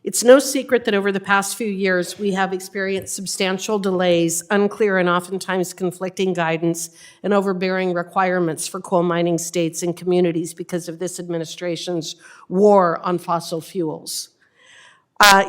It's no secret that over the past few years, we have experienced substantial delays, unclear and oftentimes conflicting guidance, and overbearing requirements for coal mining states and communities because of this administration's war on fossil fuels. While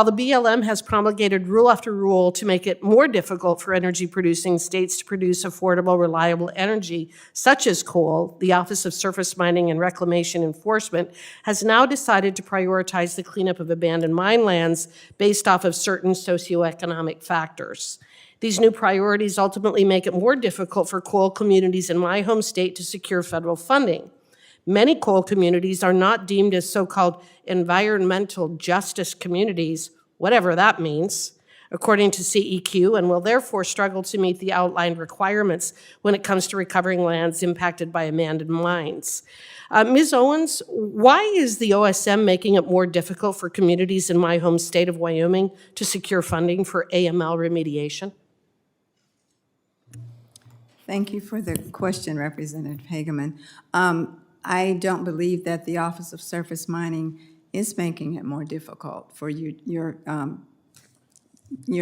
the BLM has promulgated rule after rule to make it more difficult for energy-producing states to produce affordable, reliable energy, such as coal, the Office of Surface Mining and Reclamation Enforcement has now decided to prioritize the cleanup of abandoned mine lands based off of certain socioeconomic factors. These new priorities ultimately make it more difficult for coal communities in my home state to secure federal funding. Many coal communities are not deemed as so-called environmental justice communities, whatever that means, according to CEQ, and will therefore struggle to meet the outlined requirements when it comes to recovering lands impacted by abandoned mines. Ms. Owens, why is the OSM making it more difficult for communities in my home state of Wyoming to secure funding for AML remediation? Thank you for the question, Representative Hageman. I don't believe that the Office of Surface Mining is making it more difficult for your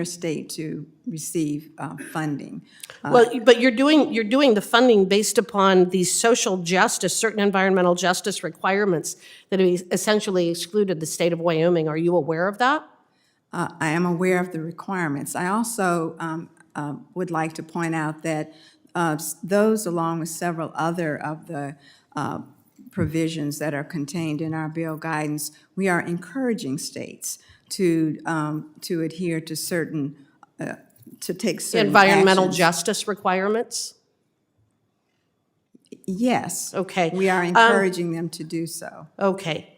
state to receive funding. Well, but you're doing the funding based upon these social justice, certain environmental justice requirements that have essentially excluded the state of Wyoming. Are you aware of that? I am aware of the requirements. I also would like to point out that those, along with several other of the provisions that are contained in our bill guidance, we are encouraging states to adhere to certain, to take certain environmental actions. Justice requirements? Yes. Okay. We are encouraging them to do so. Okay.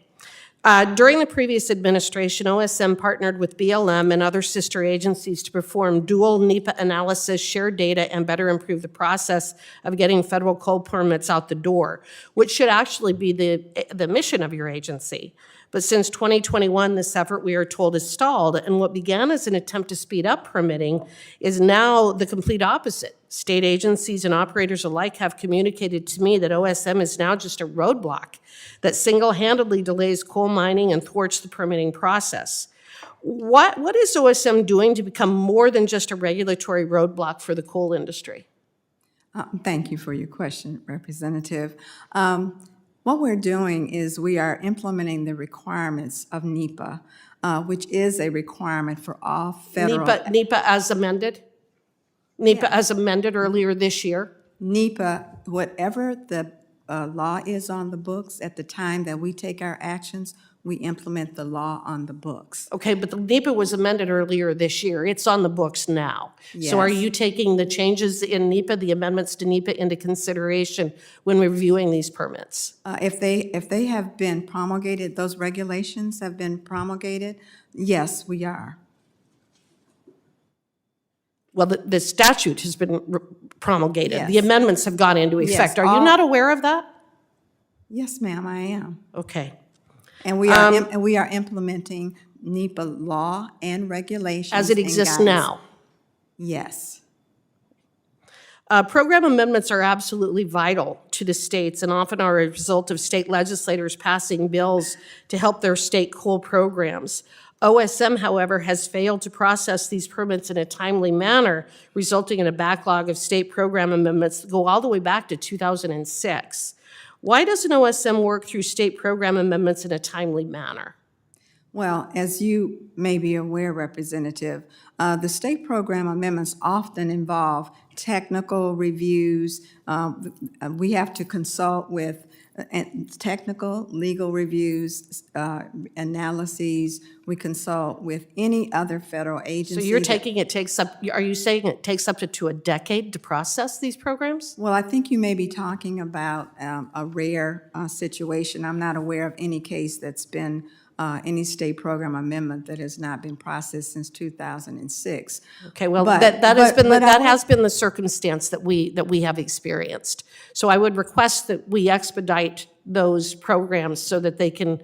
During the previous administration, OSM partnered with BLM and other sister agencies to perform dual NEPA analysis, share data, and better improve the process of getting federal coal permits out the door, which should actually be the mission of your agency. But since 2021, this effort, we are told, is stalled, and what began as an attempt to speed up permitting is now the complete opposite. State agencies and operators alike have communicated to me that OSM is now just a roadblock that single-handedly delays coal mining and thwarts the permitting process. What is OSM doing to become more than just a regulatory roadblock for the coal industry? Thank you for your question, Representative. What we're doing is we are implementing the requirements of NEPA, which is a requirement for all federal... NEPA as amended? NEPA as amended earlier this year? NEPA, whatever the law is on the books, at the time that we take our actions, we implement the law on the books. Okay, but the NEPA was amended earlier this year. It's on the books now. Yes. So are you taking the changes in NEPA, the amendments to NEPA, into consideration when reviewing these permits? If they have been promulgated, those regulations have been promulgated, yes, we are. Well, the statute has been promulgated. Yes. The amendments have gone into effect. Yes, Are you not aware of that? Yes, ma'am, I am. Okay. And we are implementing NEPA law and regulations. As it exists now? Yes. Program amendments are absolutely vital to the states and often are a result of state legislators passing bills to help their state coal programs. OSM, however, has failed to process these permits in a timely manner, resulting in a backlog of state program amendments that go all the way back to 2006. Why doesn't OSM work through state program amendments in a timely manner? Well, as you may be aware, Representative, the state program amendments often involve technical reviews. We have to consult with technical, legal reviews, analyses. We consult with any other federal agency. So you're taking are you saying it takes up to a decade to process these programs? Well, I think you may be talking about a rare situation. I'm not aware of any case that's been any state program amendment that has not been processed since 2006. Okay, well, that has been the circumstance that we have experienced. So I would request that we expedite those programs so that they can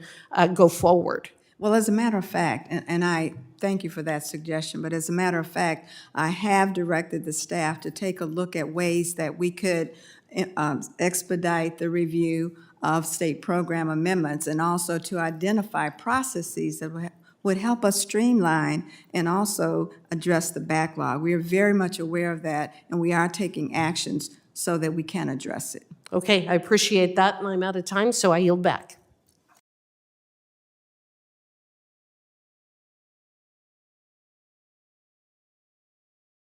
go forward. Well, as a matter of fact, and I thank you for that suggestion, but as a matter of fact, I have directed the staff to take a look at ways that we could expedite the review of state program amendments, and also to identify processes that would help us streamline and also address the backlog. We are very much aware of that, and we are taking actions so that we can address it. Okay, I appreciate that, and I'm out of time, so I yield back.